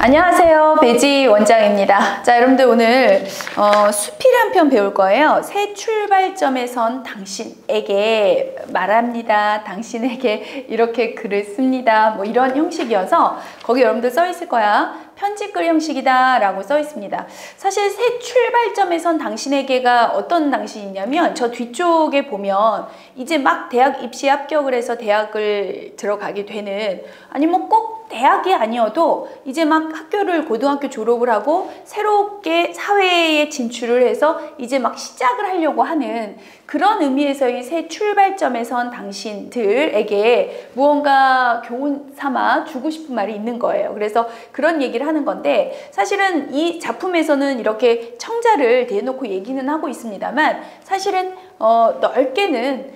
안녕하세요, 배지 원장입니다. 자, 여러분들 오늘 수필 한 편 배울 거예요. 새 출발점에 선 당신에게 말합니다. 당신에게 이렇게 글을 씁니다. 뭐 이런 형식이어서 거기 여러분들 써 있을 거야. 편집글 형식이다 라고 써 있습니다. 사실 새 출발점에 선 당신에게가 어떤 당신이냐면 저 뒤쪽에 보면 이제 막 대학 입시 합격을 해서 대학을 들어가게 되는, 아니면 꼭 대학이 아니어도 이제 막 학교를 고등학교 졸업을 하고 새롭게 사회에 진출을 해서 이제 막 시작을 하려고 하는 그런 의미에서의 새 출발점에 선 당신들에게 무언가 교훈 삼아 주고 싶은 말이 있는 거예요. 그래서 그런 얘기를 하는 건데, 사실은 이 작품에서는 이렇게 청자를 대놓고 얘기는 하고 있습니다만 사실은 넓게는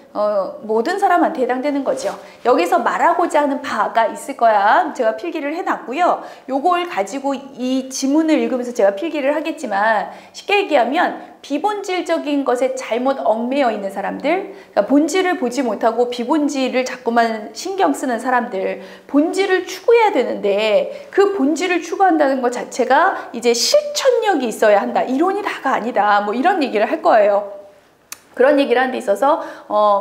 모든 사람한테 해당되는 거죠. 여기서 말하고자 하는 바가 있을 거야. 제가 필기를 해놨고요. 요걸 가지고 이 지문을 읽으면서 제가 필기를 하겠지만, 쉽게 얘기하면 비본질적인 것에 잘못 얽매여 있는 사람들, 그러니까 본질을 보지 못하고 비본질을 자꾸만 신경 쓰는 사람들, 본질을 추구해야 되는데 그 본질을 추구한다는 것 자체가 이제 실천력이 있어야 한다. 이론이 다가 아니다. 뭐 이런 얘기를 할 거예요. 그런 얘기를 하는 데 있어서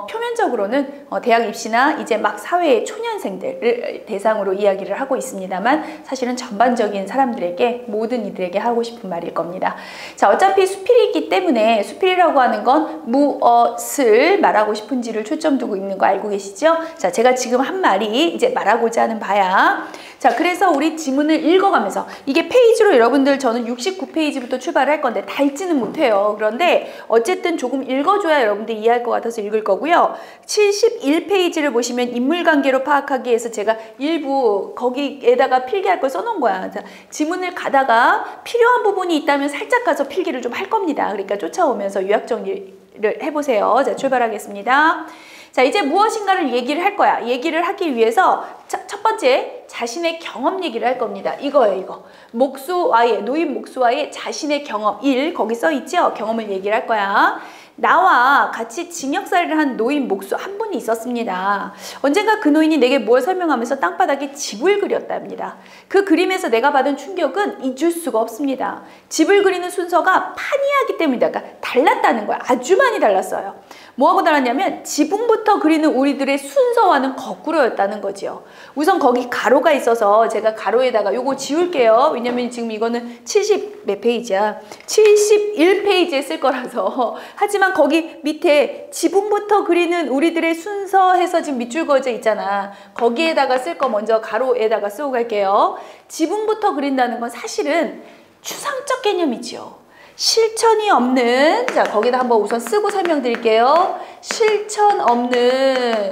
표면적으로는 대학 입시나 이제 막 사회의 초년생들을 대상으로 이야기를 하고 있습니다만, 사실은 전반적인 사람들에게, 모든 이들에게 하고 싶은 말일 겁니다. 자, 어차피 수필이기 때문에 수필이라고 하는 건 무엇을 말하고 싶은지를 초점 두고 있는 거 알고 계시죠? 자, 제가 지금 한 말이 이제 말하고자 하는 바야. 자, 그래서 우리 지문을 읽어가면서, 이게 페이지로 여러분들 저는 69페이지부터 출발할 건데 다 읽지는 못해요. 그런데 어쨌든 조금 읽어줘야 여러분들 이해할 것 같아서 읽을 거고요. 71페이지를 보시면 인물관계로 파악하기 위해서 제가 일부 거기에다가 필기할 걸 써놓은 거야. 자, 지문을 가다가 필요한 부분이 있다면 살짝 가서 필기를 좀 할 겁니다. 그러니까 쫓아오면서 요약 정리를 해보세요. 자, 출발하겠습니다. 자, 이제 무엇인가를 얘기를 할 거야. 얘기를 하기 위해서 첫 번째, 자신의 경험 얘기를 할 겁니다. 이거예요, 이거. 목수와의, 노인 목수와의 자신의 경험, 거기 써 있죠? 경험을 얘기를 할 거야. 나와 같이 징역살이를 한 노인 목수 한 분이 있었습니다. 언젠가 그 노인이 내게 뭘 설명하면서 땅바닥에 집을 그렸답니다. 그 그림에서 내가 받은 충격은 잊을 수가 없습니다. 집을 그리는 순서가 판이하기 때문이다. 그러니까 달랐다는 거야. 아주 많이 달랐어요. 뭐하고 달랐냐면 지붕부터 그리는 우리들의 순서와는 거꾸로였다는 거지요. 우선 거기 가로가 있어서 제가 가로에다가 요거 지울게요. 왜냐면 지금 이거는 70 몇 페이지야. 71페이지에 쓸 거라서. 하지만 거기 밑에 지붕부터 그리는 우리들의 순서 해서 지금 밑줄 그어져 있잖아. 거기에다가 쓸 거 먼저 가로에다가 쓰고 갈게요. 지붕부터 그린다는 건 사실은 추상적 개념이지요. 실천이 없는, 자, 거기다 한번 우선 쓰고 설명드릴게요. 실천 없는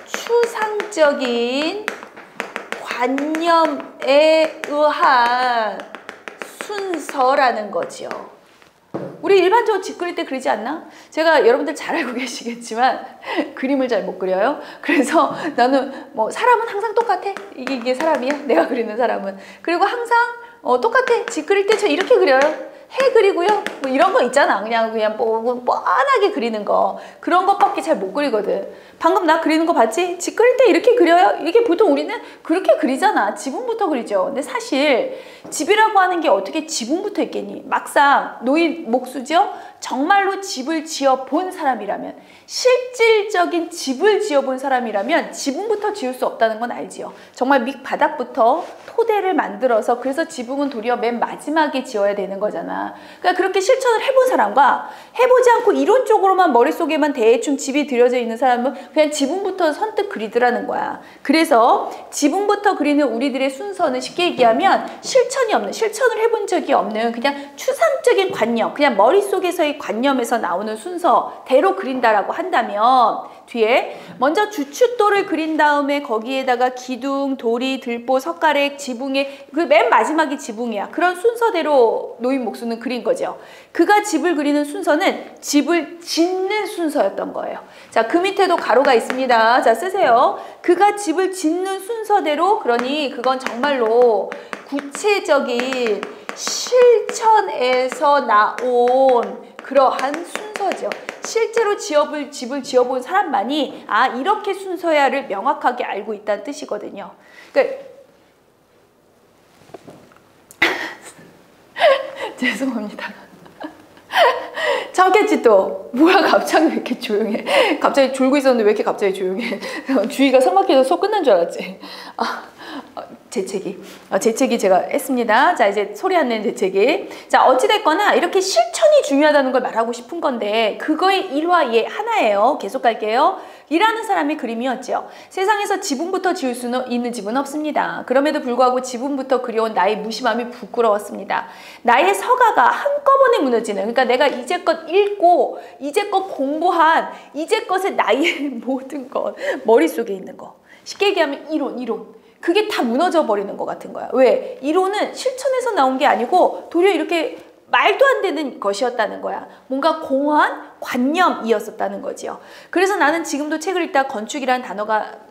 추상적인 관념에 의한 순서라는 거지요. 우리 일반적으로 집 그릴 때 그리지 않나? 제가 여러분들 잘 알고 계시겠지만 그림을 잘 못 그려요. 그래서 나는 뭐 사람은 항상 똑같아. 이게 사람이야. 내가 그리는 사람은. 그리고 항상 똑같아. 집 그릴 때 저 이렇게 그려요. 해 그리고요. 뭐 이런 거 있잖아. 그냥 뻔하게 그리는 거. 그런 것밖에 잘 못 그리거든. 방금 나 그리는 거 봤지? 집 그릴 때 이렇게 그려요. 이게 보통 우리는 그렇게 그리잖아. 지붕부터 그리죠. 근데 사실 집이라고 하는 게 어떻게 지붕부터 있겠니? 막상 노인 목수죠? 정말로 집을 지어 본 사람이라면, 실질적인 집을 지어 본 사람이라면 지붕부터 지을 수 없다는 건 알지요. 정말 밑바닥부터 토대를 만들어서, 그래서 지붕은 도리어 맨 마지막에 지어야 되는 거잖아. 그러니까 그렇게 실천을 해본 사람과 해보지 않고 이론적으로만 머릿속에만 대충 집이 들여져 있는 사람은 그냥 지붕부터 선뜻 그리더라는 거야. 그래서 지붕부터 그리는 우리들의 순서는 쉽게 얘기하면 실천이 없는, 실천을 해본 적이 없는 그냥 추상적인 관념, 그냥 머릿속에서의 관념에서 나오는 순서대로 그린다라고 한다면, 뒤에 먼저 주춧돌을 그린 다음에 거기에다가 기둥, 도리, 들보, 석가래, 지붕에, 그 맨 마지막이 지붕이야. 그런 순서대로 노인 목수는 그린 거죠. 그가 집을 그리는 순서는 집을 짓는 순서였던 거예요. 자, 그 밑에도 가로가 있습니다. 자, 쓰세요. 그가 집을 짓는 순서대로, 그러니 그건 정말로 구체적인 실천에서 나온 그러한 순서죠. 실제로 집을 지어본 사람만이 이렇게 순서야를 명확하게 알고 있다는 뜻이거든요. 그러니까 죄송합니다. 참겠지 또. 뭐야 갑자기 왜 이렇게 조용해. 갑자기 졸고 있었는데 왜 이렇게 갑자기 조용해. 주위가 삭막해서 수업 끝난 줄 알았지. 재채기 제가 했습니다. 자, 이제 소리 안 내는 재채기. 자, 어찌됐거나 이렇게 실천이 중요하다는 걸 말하고 싶은 건데 그거의 일화 예 하나예요. 계속 갈게요. 일하는 사람의 그림이었죠. 세상에서 지붕부터 지을 수 있는 집은 없습니다. 그럼에도 불구하고 지붕부터 그려온 나의 무심함이 부끄러웠습니다. 나의 서가가 한꺼번에 무너지는, 그러니까 내가 이제껏 읽고 이제껏 공부한 이제껏의 나의 모든 것, 머릿속에 있는 거. 쉽게 얘기하면 이론. 그게 다 무너져 버리는 것 같은 거야. 왜? 이론은 실천에서 나온 게 아니고 도리어 이렇게 말도 안 되는 것이었다는 거야. 뭔가 공허한 관념이었었다는 거지요. 그래서 나는 지금도 책을 읽다 건축이라는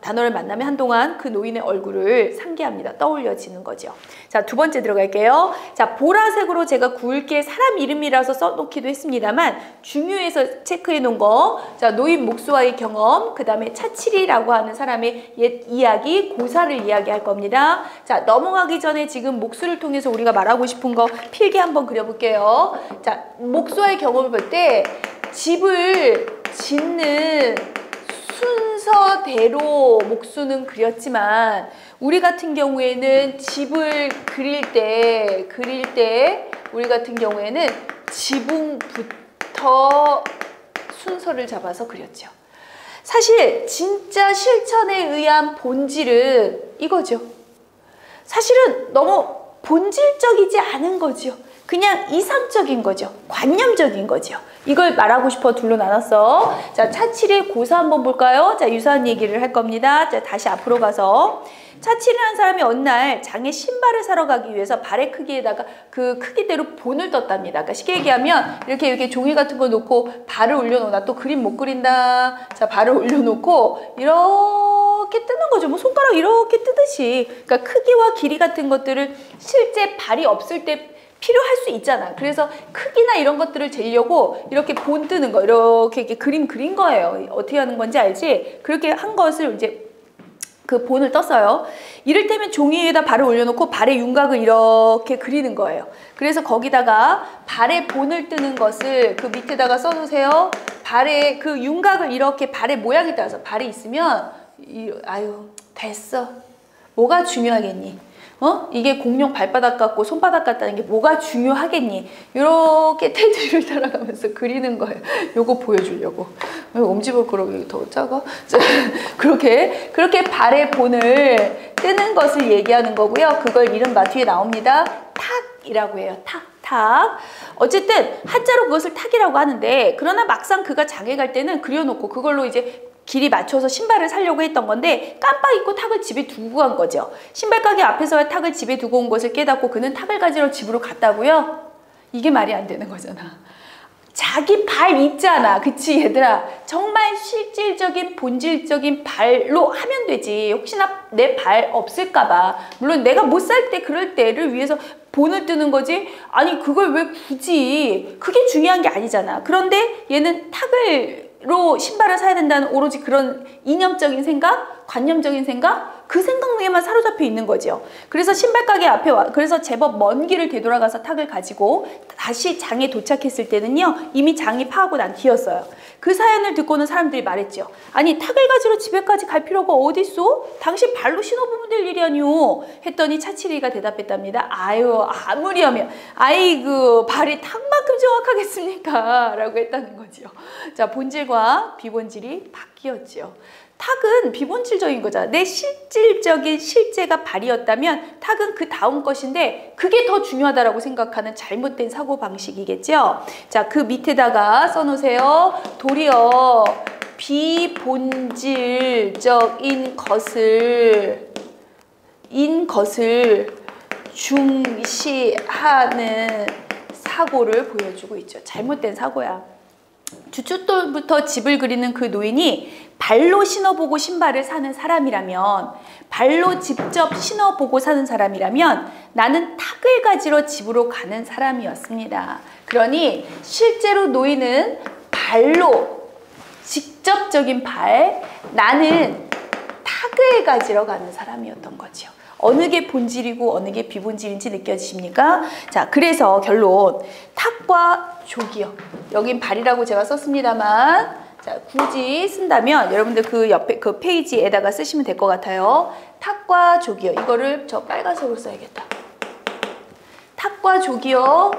단어를 만나면 한동안 그 노인의 얼굴을 상기합니다. 떠올려지는 거죠. 자, 두 번째 들어갈게요. 자, 보라색으로 제가 굵게 사람 이름이라서 써놓기도 했습니다만 중요해서 체크해 놓은 거. 자, 노인 목수와의 경험, 그 다음에 차칠이라고 하는 사람의 옛 이야기, 고사를 이야기할 겁니다. 자, 넘어가기 전에 지금 목수를 통해서 우리가 말하고 싶은 거 필기 한번 그려볼게요. 자, 목수와의 경험을 볼 때 집을 짓는 순서대로 목수는 그렸지만 우리 같은 경우에는 집을 그릴 때 우리 같은 경우에는 지붕부터 순서를 잡아서 그렸죠. 사실 진짜 실천에 의한 본질은 이거죠. 사실은 너무 본질적이지 않은 거죠. 그냥 이상적인 거죠. 관념적인 거죠. 이걸 말하고 싶어 둘로 나눴어. 자, 차칠의 고사 한번 볼까요? 자, 유사한 얘기를 할 겁니다. 자, 다시 앞으로 가서. 차칠이라는 사람이 어느 날 장에 신발을 사러 가기 위해서 발의 크기에다가 그 크기대로 본을 떴답니다. 그러니까 쉽게 얘기하면 이렇게 종이 같은 거 놓고 발을 올려놓나 또 그림 못 그린다. 자, 발을 올려놓고 이렇게 뜨는 거죠. 뭐 손가락 이렇게 뜨듯이. 그러니까 크기와 길이 같은 것들을 실제 발이 없을 때 필요할 수 있잖아. 그래서 크기나 이런 것들을 재려고 이렇게 본 뜨는 거, 이렇게 그림 그린 거예요. 어떻게 하는 건지 알지? 그렇게 한 것을 이제 그 본을 떴어요. 이를테면 종이 위에다 발을 올려놓고 발의 윤곽을 이렇게 그리는 거예요. 그래서 거기다가 발의 본을 뜨는 것을 그 밑에다가 써놓으세요. 발의 그 윤곽을 이렇게 발의 모양에 따라서 발이 있으면 아유 됐어. 뭐가 중요하겠니? 이게 공룡 발바닥 같고 손바닥 같다는 게 뭐가 중요하겠니? 이렇게 테두리를 따라가면서 그리는 거예요. 요거 보여주려고. 엄지발가락이 더 작아? 그렇게 발의 본을 뜨는 것을 얘기하는 거고요. 그걸 이른바 뒤에 나옵니다. 탁이라고 해요. 탁. 어쨌든 한자로 그것을 탁이라고 하는데 그러나 막상 그가 장에 갈 때는 그려놓고 그걸로 이제 길이 맞춰서 신발을 사려고 했던 건데 깜빡 잊고 탁을 집에 두고 간 거죠. 신발 가게 앞에서 탁을 집에 두고 온 것을 깨닫고 그는 탁을 가지러 집으로 갔다고요? 이게 말이 안 되는 거잖아. 자기 발 있잖아. 그치 얘들아? 정말 실질적인 본질적인 발로 하면 되지. 혹시나 내 발 없을까 봐. 물론 내가 못 살 때 그럴 때를 위해서 본을 뜨는 거지. 아니 그걸 왜 굳이. 그게 중요한 게 아니잖아. 그런데 얘는 탁으로 신발을 사야 된다는 오로지 그런 이념적인 생각, 관념적인 생각, 그 생각에만 사로잡혀 있는 거죠. 그래서 신발 가게 앞에 그래서 제법 먼 길을 되돌아가서 탁을 가지고 다시 장에 도착했을 때는요, 이미 장이 파하고 난 뒤였어요. 그 사연을 듣고는 사람들이 말했죠. 아니 탁을 가지러 집에까지 갈 필요가 어딨어? 당신 발로 신어보면 될 일이 아니오. 했더니 차칠이가 대답했답니다. 아유 아무리 하면 아이고 발이 탁만큼 정확하겠습니까? 라고 했다는 거죠. 자, 본질과 비본질이 바뀌었죠. 탁은 비본질적인 거잖아. 내 실질적인 실제가 발이었다면 탁은 그 다음 것인데 그게 더 중요하다고 생각하는 잘못된 사고방식이겠죠. 자, 그 밑에다가 써놓으세요. 도리어 비본질적인 것을 중시하는 사고를 보여주고 있죠. 잘못된 사고야. 주춧돌부터 집을 그리는 그 노인이 발로 신어보고 신발을 사는 사람이라면, 발로 직접 신어보고 사는 사람이라면 나는 탁을 가지러 집으로 가는 사람이었습니다. 그러니 실제로 노인은 발로, 직접적인 발, 나는 탁을 가지러 가는 사람이었던 거죠. 어느 게 본질이고 어느 게 비본질인지 느껴지십니까? 자, 그래서 결론. 탁과 족이요. 여긴 발이라고 제가 썼습니다만, 자, 굳이 쓴다면 여러분들 그 옆에 그 페이지에다가 쓰시면 될 것 같아요. 탁과 족이요. 이거를 저 빨간색으로 써야겠다. 탁과 족이요.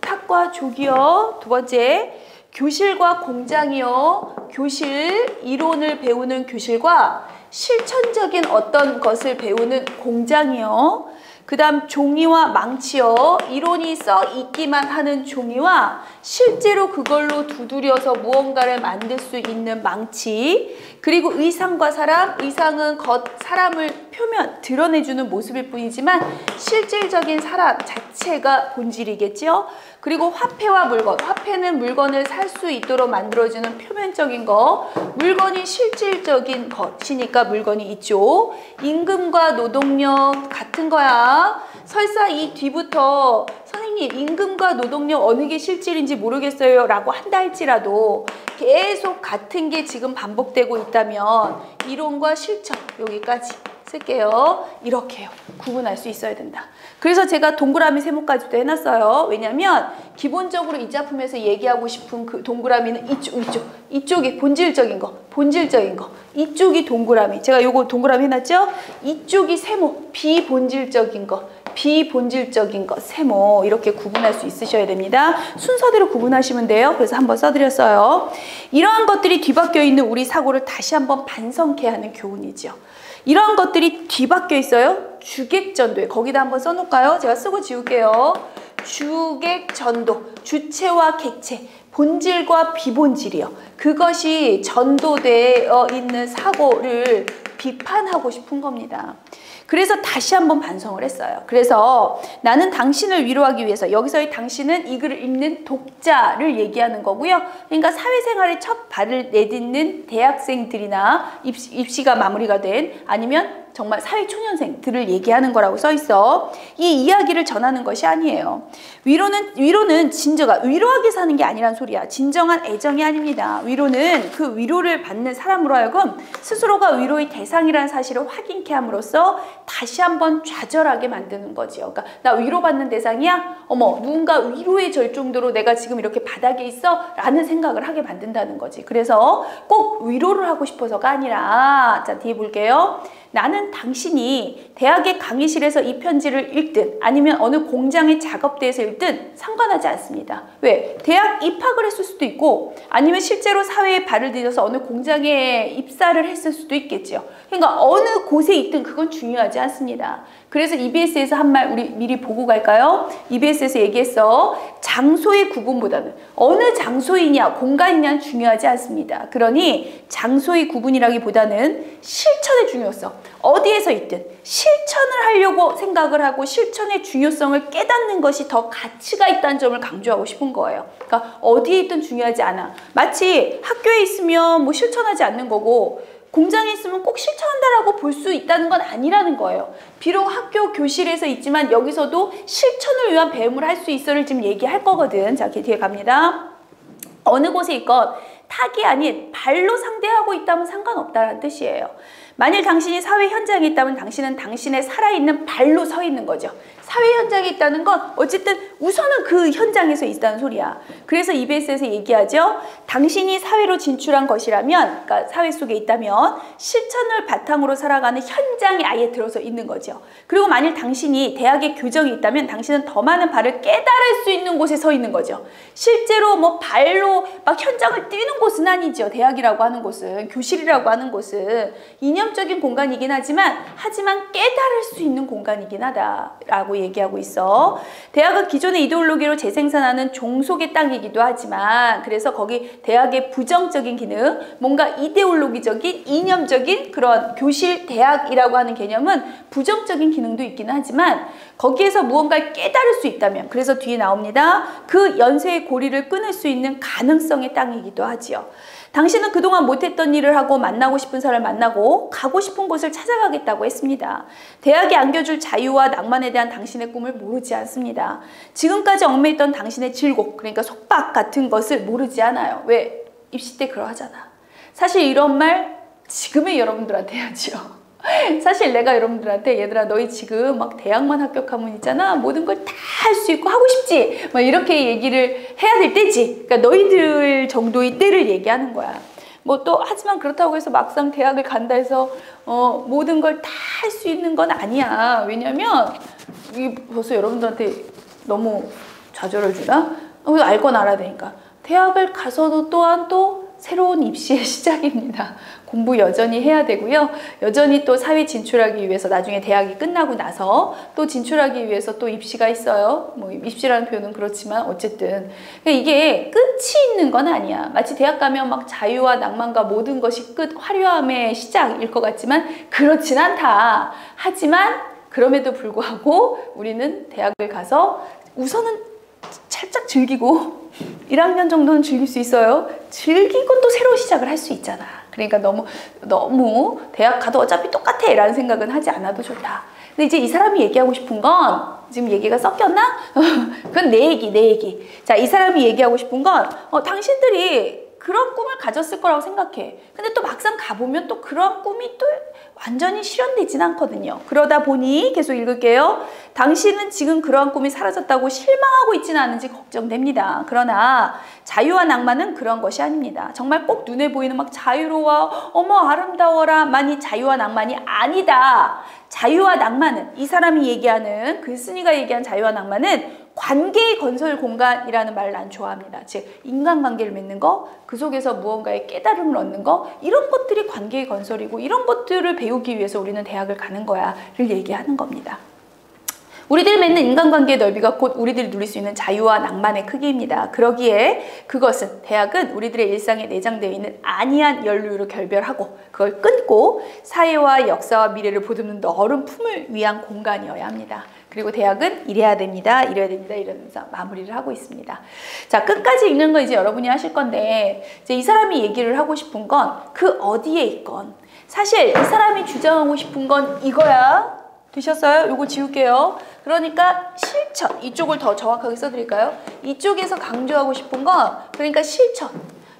탁과 족이요. 두 번째, 교실과 공장이요. 교실, 이론을 배우는 교실과 실천적인 어떤 것을 배우는 공장이요. 그 다음 종이와 망치요. 이론이 써 있기만 하는 종이와 실제로 그걸로 두드려서 무언가를 만들 수 있는 망치. 그리고 의상과 사람, 의상은 사람을 표면, 드러내주는 모습일 뿐이지만 실질적인 사람 자체가 본질이겠죠. 그리고 화폐와 물건, 화폐는 물건을 살 수 있도록 만들어주는 표면적인 거, 물건이 실질적인 것이니까 물건이 있죠. 임금과 노동력 같은 거야. 설사 이 뒤부터 선생님 임금과 노동력 어느 게 실질인지 모르겠어요 라고 한다 할지라도 계속 같은 게 지금 반복되고 있다면 이론과 실천, 여기까지 쓸게요. 이렇게요. 구분할 수 있어야 된다. 그래서 제가 동그라미 세모까지도 해놨어요. 왜냐면 기본적으로 이 작품에서 얘기하고 싶은 그 동그라미는 이쪽이 본질적인 거, 이쪽이 동그라미. 제가 요거 동그라미 해놨죠? 이쪽이 세모, 비본질적인 거, 세모. 이렇게 구분할 수 있으셔야 됩니다. 순서대로 구분하시면 돼요. 그래서 한번 써드렸어요. 이러한 것들이 뒤바뀌어 있는 우리 사고를 다시 한번 반성케 하는 교훈이죠. 이러한 것들이 뒤바뀌어 있어요. 주객전도에. 거기다 한번 써놓을까요? 제가 쓰고 지울게요. 주객전도. 주체와 객체. 본질과 비본질이요. 그것이 전도되어 있는 사고를 비판하고 싶은 겁니다. 그래서 다시 한번 반성을 했어요. 그래서 나는 당신을 위로하기 위해서, 여기서의 당신은 이 글을 읽는 독자를 얘기하는 거고요. 그러니까 사회생활에 첫 발을 내딛는 대학생들이나 입시가 마무리가 된, 아니면 정말 사회초년생들을 얘기하는 거라고 써있어. 이 이야기를 전하는 것이 아니에요. 위로는 진정한, 위로하게 사는 게 아니란 소리야. 진정한 애정이 아닙니다. 위로는 그 위로를 받는 사람으로 하여금 스스로가 위로의 대상이라는 사실을 확인케 함으로써 다시 한번 좌절하게 만드는 거지요. 그러니까 나 위로받는 대상이야? 어머, 누군가 위로에 절 정도로 내가 지금 이렇게 바닥에 있어? 라는 생각을 하게 만든다는 거지. 그래서 꼭 위로를 하고 싶어서가 아니라, 자, 뒤에 볼게요. 나는 당신이 대학의 강의실에서 이 편지를 읽든 아니면 어느 공장의 작업대에서 읽든 상관하지 않습니다. 왜? 대학 입학을 했을 수도 있고 아니면 실제로 사회에 발을 디뎌서 어느 공장에 입사를 했을 수도 있겠죠. 그러니까 어느 곳에 있든 그건 중요하지 않습니다. 그래서 EBS에서 한 말 우리 미리 보고 갈까요? EBS에서 얘기했어. 장소의 구분보다는 어느 장소이냐 공간이냐는 중요하지 않습니다. 그러니 장소의 구분이라기보다는 실천의 중요성. 어디에서 있든 실천을 하려고 생각을 하고 실천의 중요성을 깨닫는 것이 더 가치가 있다는 점을 강조하고 싶은 거예요. 그러니까 어디에 있든 중요하지 않아. 마치 학교에 있으면 뭐 실천하지 않는 거고 공장에 있으면 꼭 실천한다라고 볼 수 있다는 건 아니라는 거예요. 비록 학교 교실에서 있지만 여기서도 실천을 위한 배움을 할 수 있어를 지금 얘기할 거거든. 자, 뒤에 갑니다. 어느 곳에 있건 탁이 아닌 발로 상대하고 있다면 상관없다는 뜻이에요. 만일 당신이 사회 현장에 있다면 당신은 당신의 살아있는 발로 서 있는 거죠. 사회 현장에 있다는 건 어쨌든 우선은 그 현장에서 있다는 소리야. 그래서 EBS에서 얘기하죠. 당신이 사회로 진출한 것이라면, 그러니까 사회 속에 있다면 실천을 바탕으로 살아가는 현장에 아예 들어서 있는 거죠. 그리고 만일 당신이 대학의 교정이 있다면 당신은 더 많은 발을 깨달을 수 있는 곳에 서 있는 거죠. 실제로 뭐 발로 막 현장을 뛰는 곳은 아니죠. 대학이라고 하는 곳은, 교실이라고 하는 곳은 이념적인 공간이긴 하지만 깨달을 수 있는 공간이긴 하다라고 얘기하고 있어. 대학은 기존의 이데올로기로 재생산하는 종속의 땅이기도 하지만, 그래서 거기 대학의 부정적인 기능, 뭔가 이데올로기적인 이념적인 그런 교실 대학이라고 하는 개념은 부정적인 기능도 있기는 하지만 거기에서 무언가를 깨달을 수 있다면, 그래서 뒤에 나옵니다. 그 연쇄의 고리를 끊을 수 있는 가능성의 땅이기도 하지요. 당신은 그동안 못했던 일을 하고 만나고 싶은 사람을 만나고 가고 싶은 곳을 찾아가겠다고 했습니다. 대학이 안겨줄 자유와 낭만에 대한 당신의 꿈을 모르지 않습니다. 지금까지 얽매있던 당신의 질곡, 그러니까 속박 같은 것을 모르지 않아요. 왜? 입시 때 그러하잖아. 사실 이런 말 지금의 여러분들한테 해야지요. 사실 내가 여러분들한테 얘들아 너희 지금 막 대학만 합격하면 있잖아 모든 걸 다 할 수 있고 하고 싶지 막 이렇게 얘기를 해야 될 때지. 그러니까 너희들 정도의 때를 얘기하는 거야. 뭐 또 하지만 그렇다고 해서 막상 대학을 간다 해서 모든 걸 다 할 수 있는 건 아니야. 왜냐면 이 벌써 여러분들한테 너무 좌절을 주나? 알 건 알아야 되니까. 대학을 가서도 또한 또 새로운 입시의 시작입니다. 공부 여전히 해야 되고요. 여전히 또 사회 진출하기 위해서 나중에 대학이 끝나고 나서 또 진출하기 위해서 또 입시가 있어요. 뭐 입시라는 표현은 그렇지만 어쨌든 이게 끝이 있는 건 아니야. 마치 대학 가면 막 자유와 낭만과 모든 것이 끝, 화려함의 시작일 것 같지만 그렇진 않다. 하지만 그럼에도 불구하고 우리는 대학을 가서 우선은 살짝 즐기고 1학년 정도는 즐길 수 있어요. 즐기고 또 새로운 시작을 할 수 있잖아. 그러니까 너무 대학 가도 어차피 똑같아 라는 생각은 하지 않아도 좋다. 근데 이제 이 사람이 얘기하고 싶은 건 지금 얘기가 섞였나? 그건 내 얘기. 자, 이 사람이 얘기하고 싶은 건 당신들이 그런 꿈을 가졌을 거라고 생각해. 근데 또 막상 가보면 또 그런 꿈이 또 완전히 실현되진 않거든요. 그러다 보니 계속 읽을게요. 당신은 지금 그러한 꿈이 사라졌다고 실망하고 있지는 않은지 걱정됩니다. 그러나 자유와 낭만은 그런 것이 아닙니다. 정말 꼭 눈에 보이는 막 자유로워 어머 아름다워라 만이 자유와 낭만이 아니다. 자유와 낭만은 이 사람이 얘기하는 글쓴이가 얘기한 자유와 낭만은 관계의 건설 공간이라는 말을 난 좋아합니다. 즉 인간관계를 맺는 거, 그 속에서 무언가의 깨달음을 얻는 거, 이런 것들이 관계의 건설이고 이런 것들을 배우기 위해서 우리는 대학을 가는 거야 를 얘기하는 겁니다. 우리들이 맺는 인간관계의 넓이가 곧 우리들이 누릴 수 있는 자유와 낭만의 크기입니다. 그러기에 그것은 대학은 우리들의 일상에 내장되어 있는 안이한 연루로 결별하고 그걸 끊고 사회와 역사와 미래를 보듬는 너른 품을 위한 공간이어야 합니다. 그리고 대학은 이래야 됩니다. 이러면서 마무리를 하고 있습니다. 자, 끝까지 읽는 거 이제 여러분이 하실 건데 이제 이 사람이 얘기를 하고 싶은 건 그 어디에 있건 사실 이 사람이 주장하고 싶은 건 이거야. 되셨어요? 요거 지울게요. 그러니까 실천, 이쪽을 더 정확하게 써드릴까요? 이쪽에서 강조하고 싶은 건 그러니까 실천,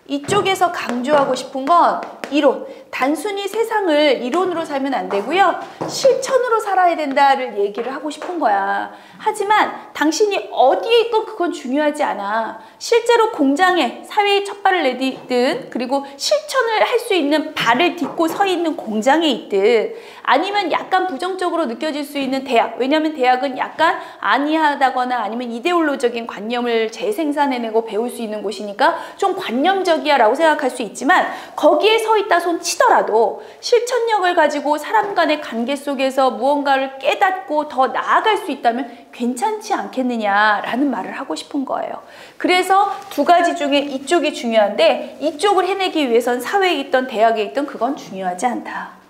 이쪽에서 강조하고 싶은 건 이론. 단순히 세상을 이론으로 살면 안 되고요. 실천으로 살아야 된다를 얘기를 하고 싶은 거야. 하지만 당신이 어디에 있건 그건 중요하지 않아. 실제로 공장에 사회의 첫 발을 내딛든 그리고 실천을 할 수 있는 발을 딛고 서 있는 공장에 있든 아니면 약간 부정적으로 느껴질 수 있는 대학. 왜냐하면 대학은 약간 안이하다거나 아니면 이데올로적인 관념을 재생산해내고 배울 수 있는 곳이니까 좀 관념적이야 라고 생각할 수 있지만 거기에 서 있다 손 치더라도 실천력을 가지고 사람 간의 관계 속에서 무언가를 깨닫고 더 나아갈 수 있다면 괜찮지 않겠느냐라는 말을 하고 싶은 거예요. 그래서 두 가지 중에 이쪽이 중요한데 이쪽을 해내기 위해선 사회에 있던 대학에 있던 그건 중요하지 않다.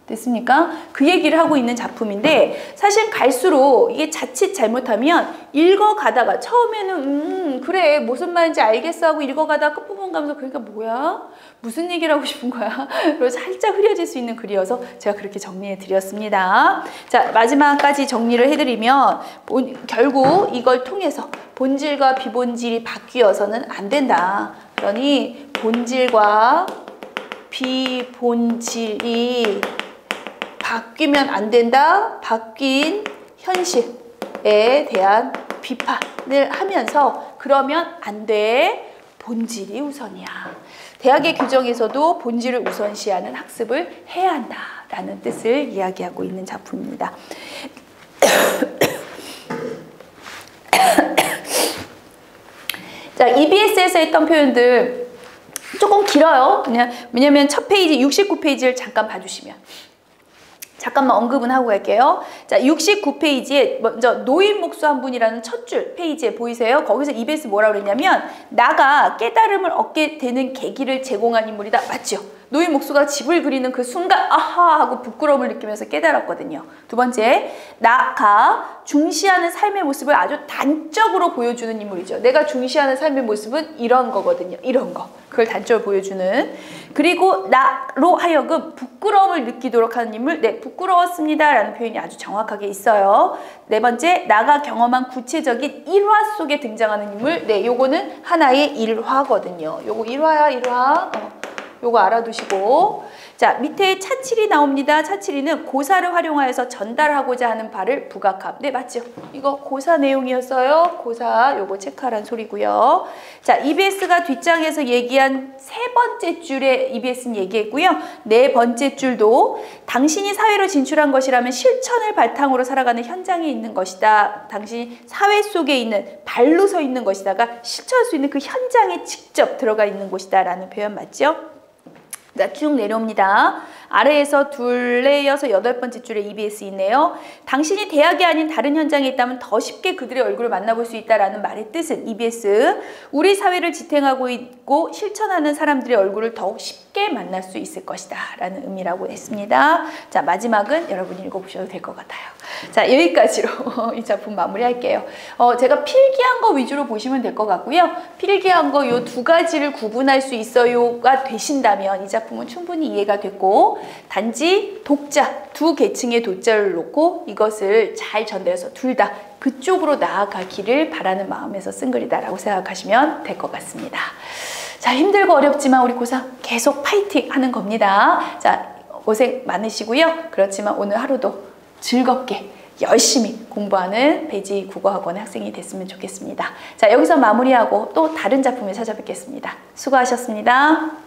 됐습니까? 그 얘기를 하고 있는 작품인데 사실 갈수록 이게 자칫 잘못하면 읽어가다가 처음에는 그래 무슨 말인지 알겠어 하고 읽어가다가 끝부분 가면서 그러니까 뭐야? 무슨 얘기를 하고 싶은 거야? 그리고 살짝 흐려질 수 있는 글이어서 제가 그렇게 정리해 드렸습니다. 자, 마지막까지 정리를 해드리면 결국 이걸 통해서 본질과 비본질이 바뀌어서는 안 된다. 그러니 본질과 비본질이 바뀌면 안 된다. 바뀐 현실에 대한 비판을 하면서 그러면 안 돼. 본질이 우선이야. 대학의 규정에서도 본질을 우선시하는 학습을 해야 한다라는 뜻을 이야기하고 있는 작품입니다. 자, EBS에서 했던 표현들 조금 길어요. 왜냐면 첫 페이지 69페이지를 잠깐 봐주시면 잠깐만 언급은 하고 갈게요. 자, 69페이지에 먼저 노인 목수 한 분이라는 첫 줄 페이지에 보이세요? 거기서 EBS 뭐라고 그랬냐면 나가 깨달음을 얻게 되는 계기를 제공한 인물이다. 맞죠? 노인 목수가 집을 그리는 그 순간 아하 하고 부끄러움을 느끼면서 깨달았거든요. 두 번째, 나가 중시하는 삶의 모습을 아주 단적으로 보여주는 인물이죠. 내가 중시하는 삶의 모습은 이런 거거든요. 이런 거. 그걸 단적으로 보여주는. 그리고 나로 하여금 부끄러움을 느끼도록 하는 인물. 네, 부끄러웠습니다 라는 표현이 아주 정확하게 있어요. 네 번째, 나가 경험한 구체적인 일화 속에 등장하는 인물. 네, 요거는 하나의 일화거든요. 요거 일화야, 일화. 요거 알아두시고, 자, 밑에 차칠이 나옵니다. 차칠이는 고사를 활용하여서 전달하고자 하는 바를 부각함. 네, 맞죠? 이거 고사 내용이었어요. 고사 요거 체크하라는 소리고요. 자, EBS가 뒷장에서 얘기한 세 번째 줄에 EBS는 얘기했고요. 네 번째 줄도 당신이 사회로 진출한 것이라면 실천을 바탕으로 살아가는 현장에 있는 것이다. 당신이 사회 속에 있는 발로 서 있는 것이다가 실천할 수 있는 그 현장에 직접 들어가 있는 곳이다 라는 표현 맞죠? 자, 쭉 내려옵니다. 아래에서 둘레이어서 8번째 줄에 EBS 있네요. 당신이 대학이 아닌 다른 현장에 있다면 더 쉽게 그들의 얼굴을 만나볼 수 있다라는 말의 뜻은 EBS. 우리 사회를 지탱하고 있고 실천하는 사람들의 얼굴을 더욱 쉽게 만날 수 있을 것이다 라는 의미라고 했습니다. 자, 마지막은 여러분이 읽어보셔도 될 것 같아요. 자, 여기까지로 이 작품 마무리할게요. 제가 필기한 거 위주로 보시면 될 것 같고요. 필기한 거 요 2가지를 구분할 수 있어요가 되신다면 이 작품은 충분히 이해가 됐고, 단지 독자, 두 계층의 독자를 놓고 이것을 잘 전달해서 둘 다 그쪽으로 나아가기를 바라는 마음에서 쓴 글이다라고 생각하시면 될 것 같습니다. 자, 힘들고 어렵지만 우리 고3 계속 파이팅 하는 겁니다. 자, 고생 많으시고요. 그렇지만 오늘 하루도 즐겁게 열심히 공부하는 배지 국어학원의 학생이 됐으면 좋겠습니다. 자, 여기서 마무리하고 또 다른 작품을 찾아뵙겠습니다. 수고하셨습니다.